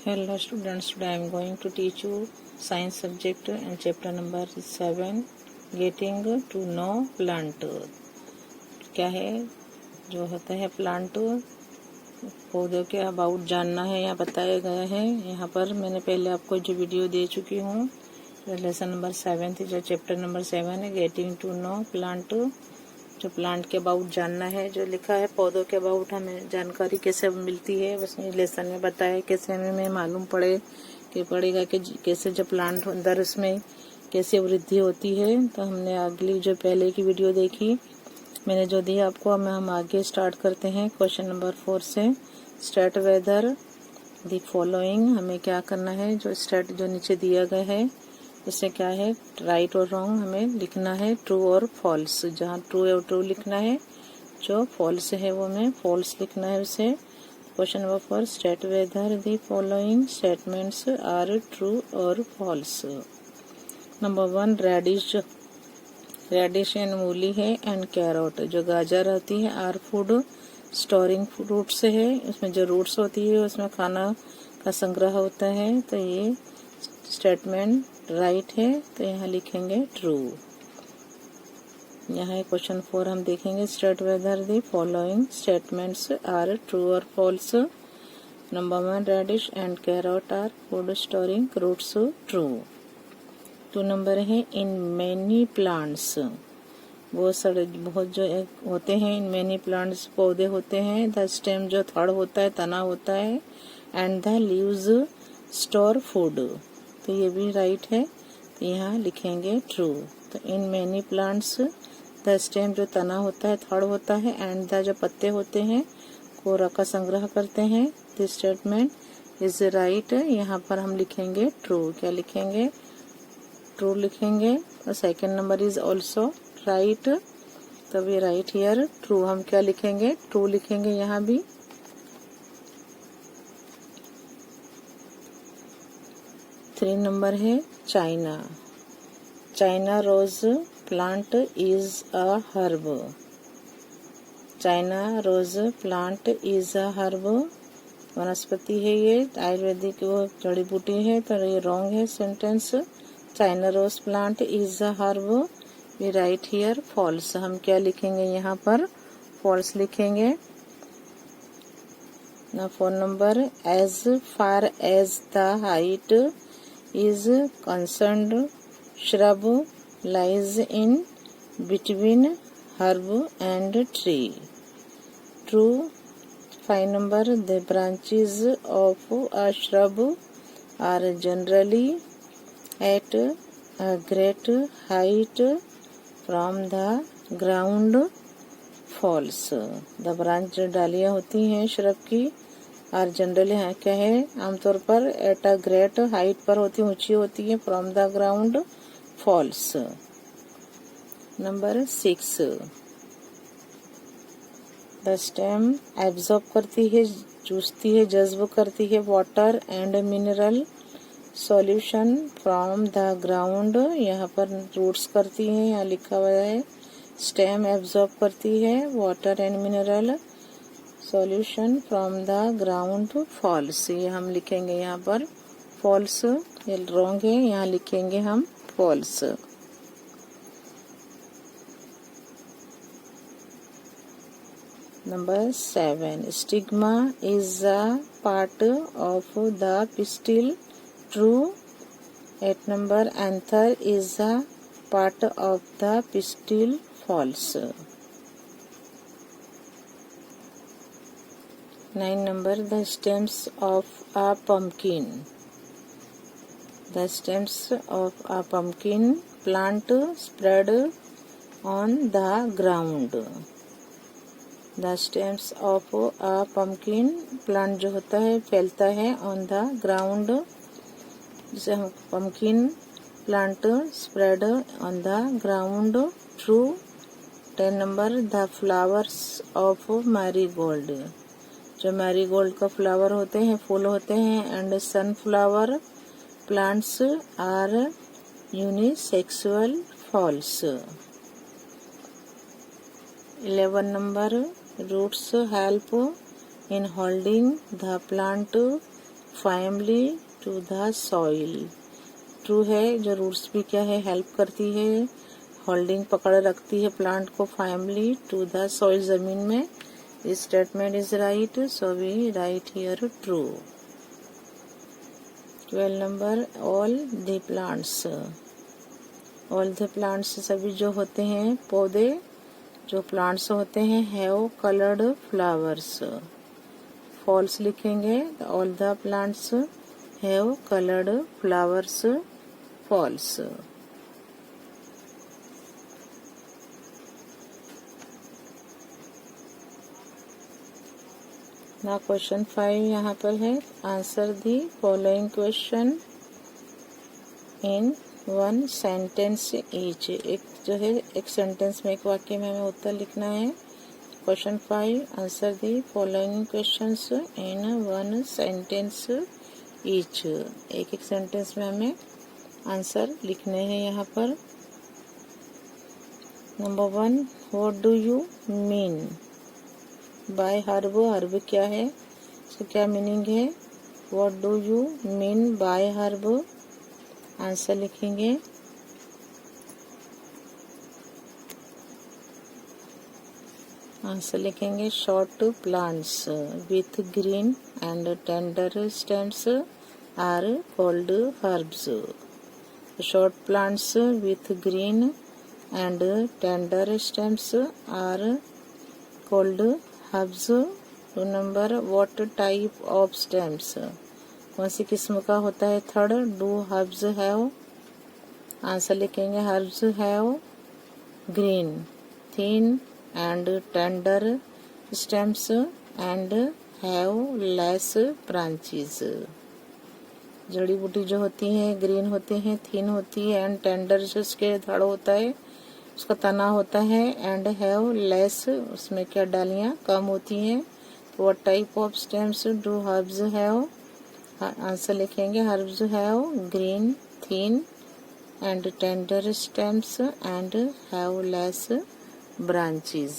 Hello students, today I am going to teach you science subject and chapter number 7 getting to know plant। क्या है जो होता है plant, पौधों के अबाउट जानना है या बताया गया है। यहाँ पर मैंने पहले आपको जो वीडियो दे चुकी हूँ, लेसन नंबर 7 थी, जो चैप्टर नंबर 7 है गेटिंग टू नो प्लांट। जो प्लांट के अबाउट जानना है, जो लिखा है पौधों के अबाउट हमें जानकारी कैसे मिलती है, उसने लेसन में बताया कैसे हमें मालूम पड़ेगा कि कैसे जब प्लांट अंदर उसमें कैसे वृद्धि होती है। तो हमने अगली जो पहले की वीडियो देखी मैंने जो दी आपको, हम आगे स्टार्ट करते हैं क्वेश्चन नंबर 4 से। स्टार्ट वेदर द फॉलोइंग, हमें क्या करना है, जो स्टार्ट जो नीचे दिया गया है उससे क्या है राइट और रॉन्ग हमें लिखना है, ट्रू और फॉल्स। जहाँ ट्रू है वो ट्रू लिखना है, जो फॉल्स है वो हमें फॉल्स लिखना है उसे। Question number 4 state whether the following statements are true और फॉल्स। नंबर 1 रेडिश एंड मूली है एंड कैरोट, जो गाजर रहती है आर फूड स्टोरिंग फ्रूट्स है, उसमें जो रूट्स होती है उसमें खाना का संग्रह होता है। तो ये स्टेटमेंट राइट है, तो यहाँ लिखेंगे ट्रू। यहाँ क्वेश्चन 4 हम देखेंगे state whether the following statements are true और false. Number 1 radish and carrot are food storing roots, true. 2 number है इन मेनी प्लांट्स, बहुत जो होते हैं, इन मेनी प्लांट्स पौधे होते हैं, द स्टेम जो थड़ होता है तना होता है, and the leaves store food, तो ये भी राइट है, तो यहाँ लिखेंगे ट्रू। तो in many plants the stem जो तना होता है थड़ होता है, एंड द जो पत्ते होते हैं कोरा का संग्रह करते हैं, दिस स्टेटमेंट इज राइट। यहाँ पर हम लिखेंगे ट्रू, क्या लिखेंगे ट्रू लिखेंगे। और second number is also right, तब ये राइट हियर ट्रू, हम क्या लिखेंगे ट्रू लिखेंगे यहाँ भी। थ्री नंबर है China rose plant is a herb, China rose plant is a herb, वनस्पति है ये, आयुर्वेदिक वो जड़ी बूटी है, तो ये रॉन्ग है sentence. China rose plant is a herb, we write here false, हम क्या लिखेंगे यहाँ पर फॉल्स लिखेंगे। ना 4 number as far as the height is concerned shrub lies in between herb and tree, true। 5 number the branches of a shrub are generally at a great height from the ground, false। the branch जो डालियाँ होती हैं shrub की, और generally है क्या है आमतौर पर एट अ ग्रेट हाइट पर होती ऊंची होती है, from the ground, false. Number 6 the stem absorb करती है, चूसती है, जज्ब करती है water and mineral solution from the ground, यहाँ पर रूट्स करती है, यहाँ लिखा हुआ है स्टेम एब्जॉर्ब करती है water and mineral solution from the ground, false. ये हम लिखेंगे यहाँ पर फॉल्स, ये रॉन्ग है, यहाँ लिखेंगे हम false. Number 7 stigma is a part of the pistil, true. 8 number anther is a part of the pistil, false. 9 number the stems of a pumpkin, the stems of a pumpkin plant spread on the ground, the stems of a pumpkin plant जो होता है फैलता है on the ground, जिसे हम pumpkin plant spread on the ground, true। 10 number the flowers of marigold, जो marigold का flower होते हैं फूल होते हैं, and sunflower plants are unisexual, false. 11 number roots help in holding the plant firmly to the soil. True है, जो roots भी क्या है हेल्प करती है, होल्डिंग पकड़ रखती है प्लांट को firmly to the soil जमीन में. This statement is right, so we write here true. 12 number all the plants. All the plants सभी जो होते हैं पौधे, जो प्लांट्स होते हैं हैव कलर्ड फ्लावर्स. फॉल्स लिखेंगे. All the plants have coloured flowers. False. ना क्वेश्चन 5 यहाँ पर है. Answer the following question in 1 sentence each. एक जो है एक सेंटेंस में, एक वाक्य में हमें उत्तर लिखना है. Question 5, answer the following questions in 1 sentence each. एक एक सेंटेंस में हमें आंसर लिखने हैं यहाँ पर. Number 1, what do you mean by herb. Herb क्या है, इसका क्या मीनिंग है. What do you mean by herb. Answer लिखेंगे. आंसर लिखेंगे short plants with green and tender stems are called herbs. Short plants with green and tender stems are called herbs. 2 number, what type of stems. कौन सी किस्म का होता है. 3rd, do herbs have. Answer लिखेंगे herbs have green, thin and tender stems and have less branches. जड़ी बूटी जो होती हैं ग्रीन होती हैं, थिन होती है, एंड टेंडर जो उसके धड़ होता है, उसका तना होता है, एंड हैव लेस, उसमें क्या डालियां कम होती हैं. तो what type of stems do herbs have. Answer लिखेंगे herbs have green, thin and tender stems and have less branches.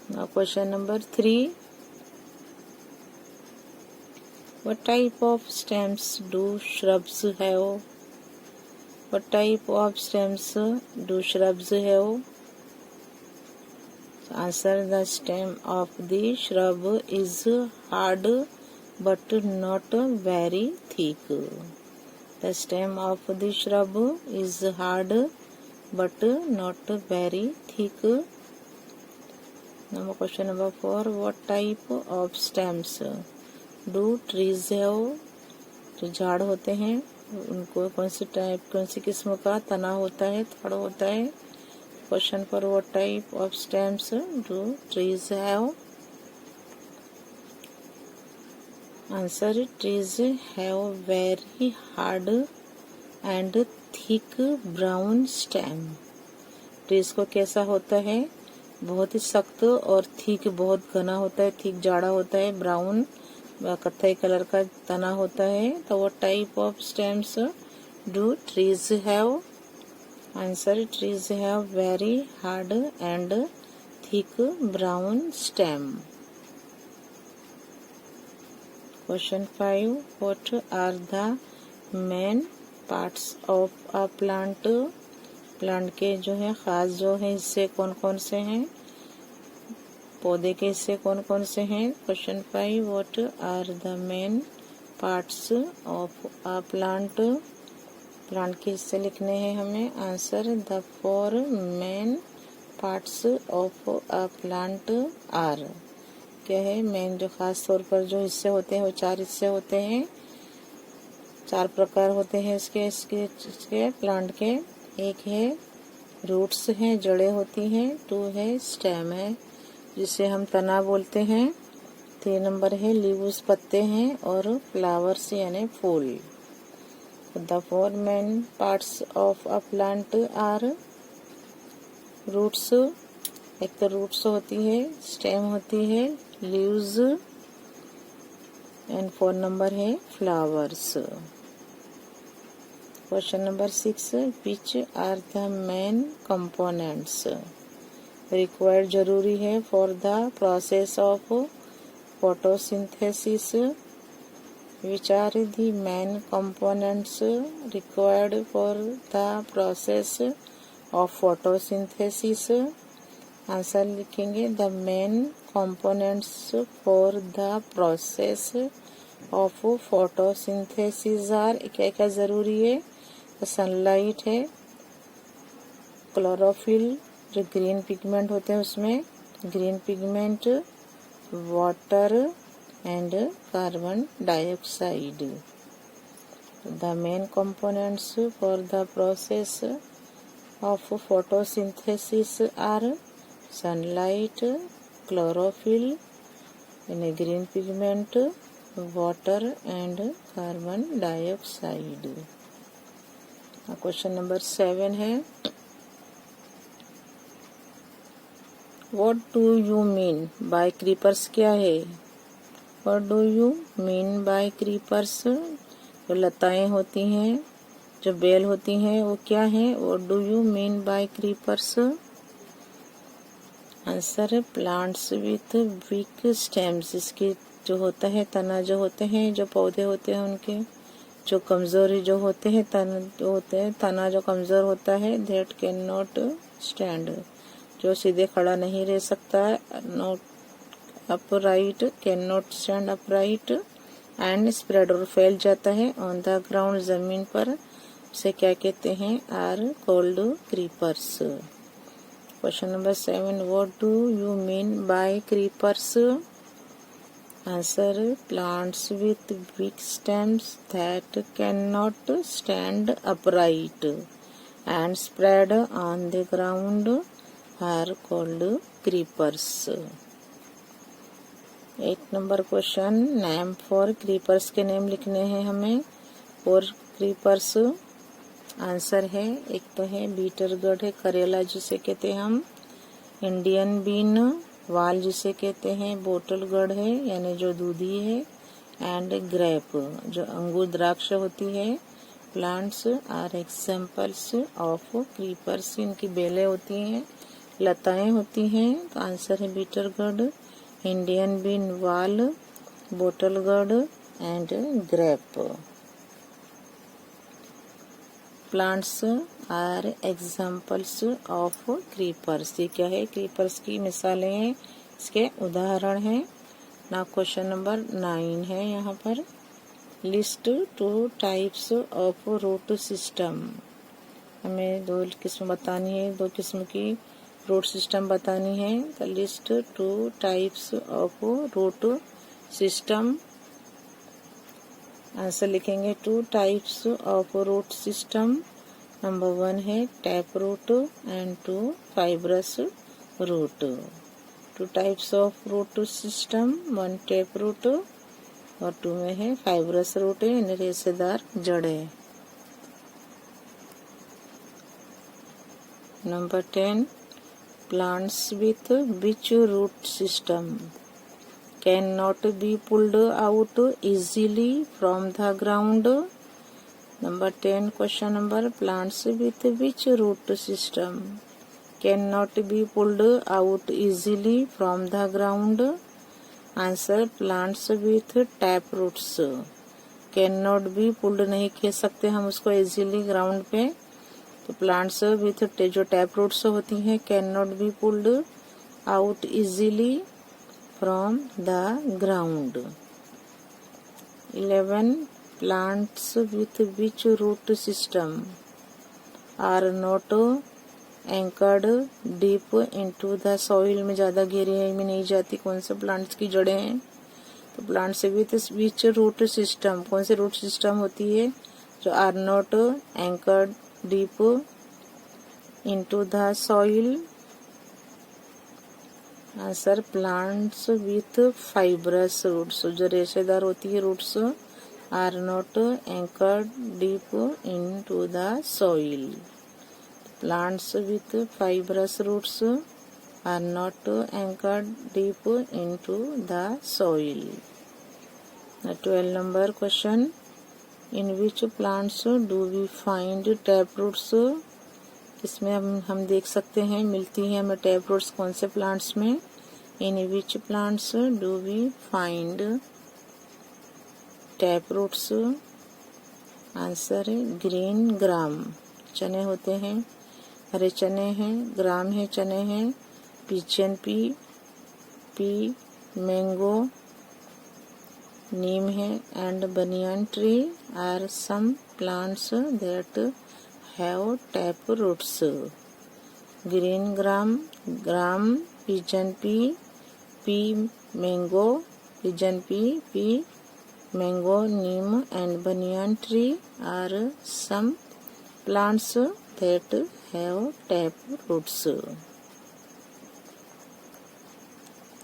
Now question number 3, what type of stems do shrubs have. What type of stems do shrubs have. Answer, the stem of the shrub is hard but not very thick. The stem of the shrub is hard but not very thick. Now question number 4, what type of stems do trees have. जो झाड़ होते हैं उनको कौन सी type, कौन सी किस्म का तना होता है, थड़ होता है. क्वेश्चन पर what type of stems do trees have. Answer, trees have very hard and thick brown stem. Trees को कैसा होता है, बहुत ही सख्त और थिक, बहुत घना होता है, थिक जाड़ा होता है, ब्राउन कत्थई कलर का तना होता है. तो वो type of stems do trees have. Answer, trees have very hard and thick brown stem. Question 5, what are the main parts of a plant. Plant के जो है खास जो है हिस्से कौन कौन से हैं, पौधे के हिस्से कौन कौन से हैं. Question 5, what are the main parts of a plant. Plant के हिस्से लिखने हैं हमें. Answer, the 4 main parts of a plant are. क्या है, मेन जो खास तौर पर जो हिस्से होते हैं वो 4 हिस्से होते हैं. 4 प्रकार होते हैं इसके प्लांट के. एक है रूट्स हैं, जड़ें होती हैं. 2 है स्टेम है जिसे हम तना बोलते हैं. 3 नंबर है लीव्स, पत्ते हैं, और फ्लावर्स यानी फूल. The 4 main parts of a plant are. Roots, एक तो रूट्स होती है, स्टेम होती है, लीव्स, एंड 4 नंबर है flowers. Question number 6, which are the main components required, जरूरी है, for the process of photosynthesis. Which are the main components required for the process of photosynthesis? Answer लिखेंगे the main components for the process of photosynthesis are क्या क्या ज़रूरी है? Sunlight है, chlorophyll जो green pigment होते हैं उसमें green pigment, water and carbon dioxide. The main components for the process of photosynthesis are sunlight, chlorophyll यानी green pigment, water and carbon dioxide. Question number 7 है What do you mean by creepers? क्या है? What do you mean by creepers? जो लताएं होती हैं, जो bell होती हैं, वो क्या है? What do you mean by creepers? Answer plants with weak stems. इसकी जो होता है तना, जो होते हैं, जो पौधे होते हैं उनके जो कमजोरी जो होते हैं तना जो कमजोर होता है दैट कैन नॉट स्टैंड, जो सीधे खड़ा नहीं रह सकता है, not upright, can not stand upright and spread और फैल जाता है ऑन द ग्राउंड जमीन पर, उसे क्या कहते हैं? Are called creepers. Question number 7 what do you mean by creepers? Answer plants with weak stems that can not stand upright and spread on the ground are called creepers. 8 number question name for creepers के name लिखने हैं हमें. और creepers answer है एक तो है बीटरगढ़ है, करेला जिसे कहते हैं हम, इंडियन बीन, वाल जिसे कहते हैं, बोटलगढ़ है यानी जो दूधी है, एंड ग्रेप जो अंगूर द्राक्ष होती है. Plants are examples of creepers. इनकी बेलें होती हैं, लताएं होती हैं. तो आंसर है बीटरगढ़, इंडियन बीन, वाल, bottle gourd and grape. Plants are examples of creepers. ये क्या है? क्रीपर्स की मिसालें हैं, इसके उदाहरण हैं. ना क्वेश्चन नंबर 9 है यहाँ पर. List 2 types of root system. हमें 2 किस्म बतानी है, 2 किस्म की रूट सिस्टम बतानी है. तो list 2 types of root system. Answer लिखेंगे 2 types of root system. Number 1 है tap root and 2 fibrous root. 2 types of root system, 1 tap root और 2 में है फाइब्रस रूट यानी रेशेदार जड़ें. Number 10 plants with which root system cannot be pulled out easily from the ground. Number 10 question number plants with which root system cannot be pulled out easily from the ground. Answer plants with tap roots. Cannot be pulled नहीं खींच सकते हम उसको easily ground पे. तो plants with जो tap roots होती हैं cannot be pulled out easily from the ground. 11 plants with which root system are not anchored deep into the soil. में ज़्यादा गहराई में नहीं जाती. कौन से प्लांट्स की जड़ें हैं? तो plants with which root system, कौन सी रूट सिस्टम होती है जो are not anchored deep into the soil. Answer plants with fibrous roots. जो रेशेदार होती है roots are not anchored deep into the soil. Plants with fibrous roots are not anchored deep into the soil. 12 number question in which plants do we find tap roots. इसमें हम देख सकते हैं मिलती हैं हमें टैप रूट्स कौन से प्लांट्स में? In which plants do we find taproots? Answer है ग्रीन ग्राम। चने होते हैं, हरे चने हैं, ग्राम है, चने हैं, पिजन पी, मैंगो, नीम है, and banyan tree are some plants that have tap roots. Green gram, pigeon pea mango, pigeon pea mango, neem and banyan tree are some plants that have tap roots.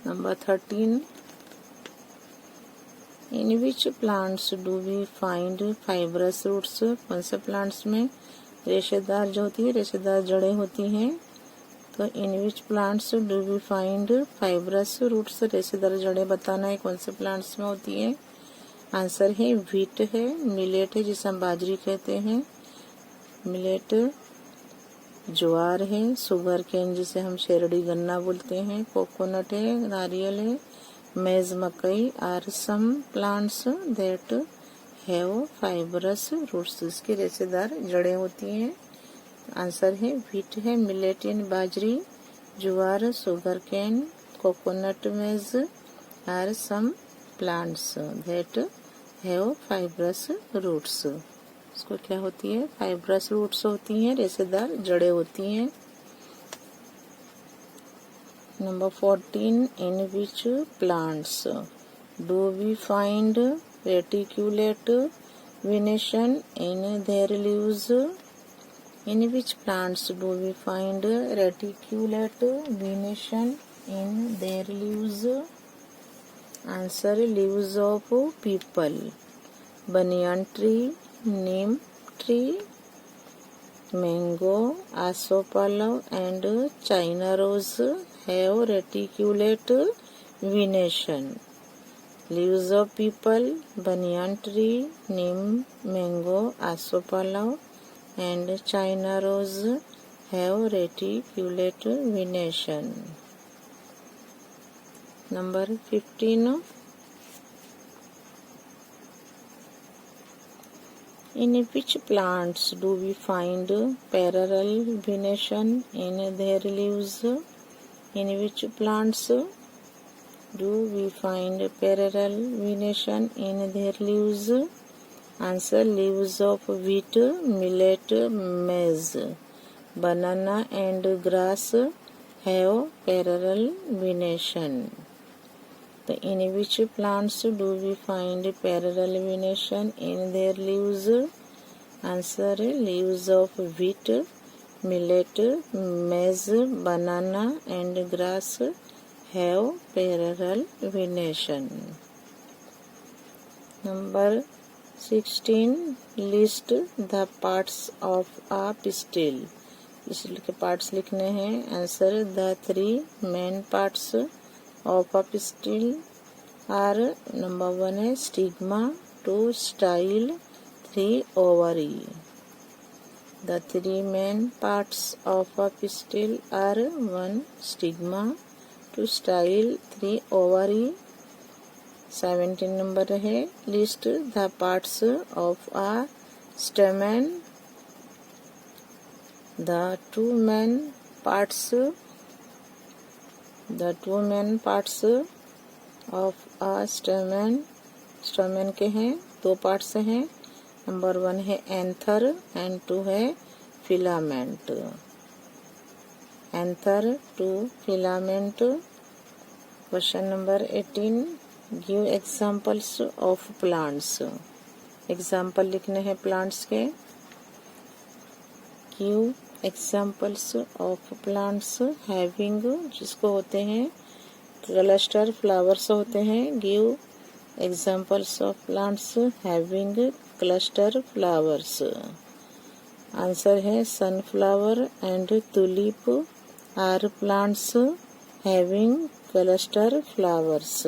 Number 13, in which plants do we find fibrous roots? कौन से plants में रेशेदार जो होती है, रेशेदार जड़ें होती हैं? तो in which plants do we find fibrous roots, रेशेदार जड़ें बताना है कौन से प्लांट्स में होती है। आंसर है व्हीट है, मिलेट है जिसे हम बाजरी कहते हैं, मिलेट, ज्वार है, शुगर केन जिसे हम शेरड़ी गन्ना बोलते हैं, कोकोनट है, नारियल है, मेज मकई are some plants that have fibrous roots, इसकी रेशेदार जड़ें होती हैं। आंसर है व्हीट है, मिलेट यानी बाजरी, jowar, sugar cane, coconut, maize are some plants that have fibrous roots. इसको क्या होती है? फाइब्रस रूट्स होती हैं, रेशेदार जड़ें होती हैं। Number 14, in which plants do we find reticulate venation in their leaves? In which plants do we find reticulate venation in their leaves? Answer leaves of peepal, banyan tree, neem tree, mango, asopalav and China rose have reticulate venation. Leaves of peepal, banyan tree, neem, mango, asopalav and China rose have reticulate venation. Number 15, in which plants do we find parallel venation in their leaves? In which plants do we find parallel venation in their leaves? Answer leaves of wheat, millet, maize, banana and grass have parallel venation. So in which plants do we find parallel venation in their leaves? Answer leaves of wheat, millet, maize, banana and grass have parallel venation. Number 16, list the parts of a pistil. pistil के parts लिखने हैं। Answer the 3 main parts of a pistil are number 1 है stigma, 2 style, 3 ovary. The 3 main parts of a pistil are 1 stigma, 2 style, 3 ovary. 17 number है list the parts of a stamen. The two main parts of a stamen के हैं 2 parts हैं। Number 1 है anther and 2 है filament. Anther 2 filament. Question number 18, give examples of plants. Example लिखने हैं plants के। Give examples of plants having, जिसको होते हैं क्लस्टर फ्लावर्स होते हैं। Give examples of plants having cluster flowers. Answer है sunflower and tulip are plants having cluster flowers.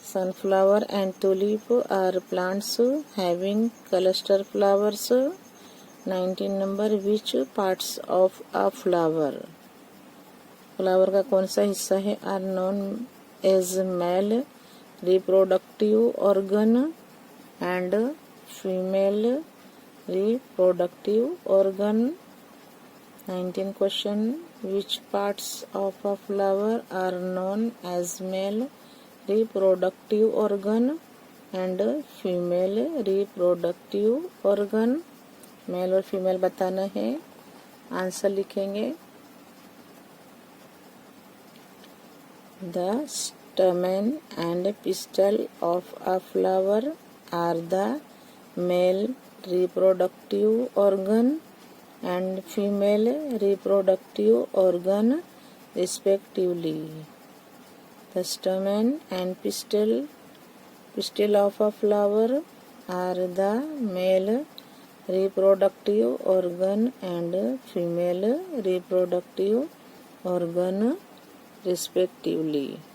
Sunflower and tulip are plants having cluster flowers. 19 number, which parts of a flower? Flower का कौन सा हिस्सा है are known as male reproductive organ and female reproductive organ. 19 question. Which parts of a flower are known as male reproductive organ and female reproductive organ? Male और female बताना है. Answer लिखेंगे. The stamen and pistil of a flower are the male reproductive organ and female reproductive organ respectively. The stamen and pistil of a flower are the male reproductive organ and female reproductive organ respectively.